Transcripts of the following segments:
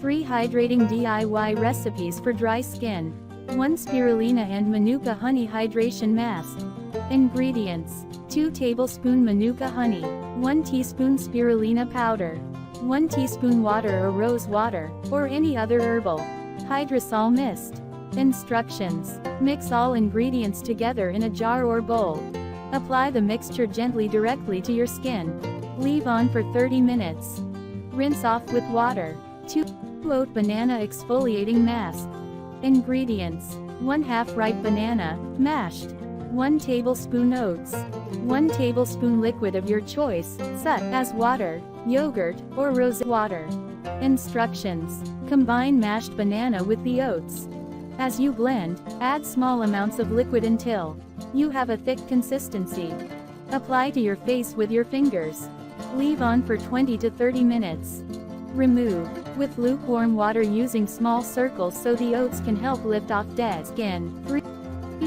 3 hydrating DIY recipes for dry skin. 1 Spirulina and Manuka honey hydration mask. Ingredients: 2 tablespoon Manuka honey, 1 teaspoon spirulina powder, 1 teaspoon water or rose water, or any other herbal hydrosol mist. Instructions: mix all ingredients together in a jar or bowl. Apply the mixture gently directly to your skin. Leave on for 30 minutes. Rinse off with water. 2 oat banana exfoliating mask. Ingredients: 1/2 ripe banana, mashed, 1 tablespoon oats, 1 tablespoon liquid of your choice, such as water, yogurt, or rose water. Instructions: combine mashed banana with the oats. As you blend, add small amounts of liquid until you have a thick consistency. Apply to your face with your fingers. Leave on for 20 to 30 minutes. Remove with lukewarm water using small circles so the oats can help lift off dead skin. 3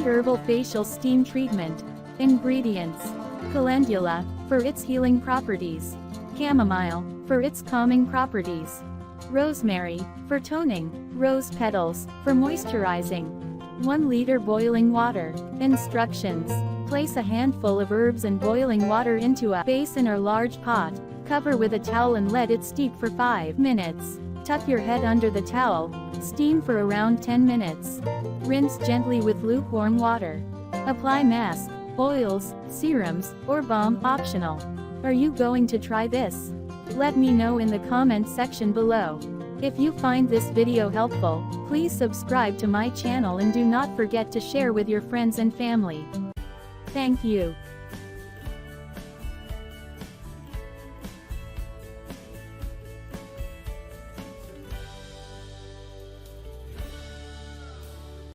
Herbal facial steam treatment. Ingredients: calendula, for its healing properties, chamomile, for its calming properties, rosemary, for toning, rose petals, for moisturizing. 1 liter boiling water. Instructions: place a handful of herbs and boiling water into a basin or large pot. Cover with a towel and let it steep for 5 minutes. Tuck your head under the towel. Steam for around 10 minutes. Rinse gently with lukewarm water. Apply mask, oils, serums, or balm, optional. Are you going to try this? Let me know in the comments section below. If you find this video helpful, please subscribe to my channel and do not forget to share with your friends and family. Thank you.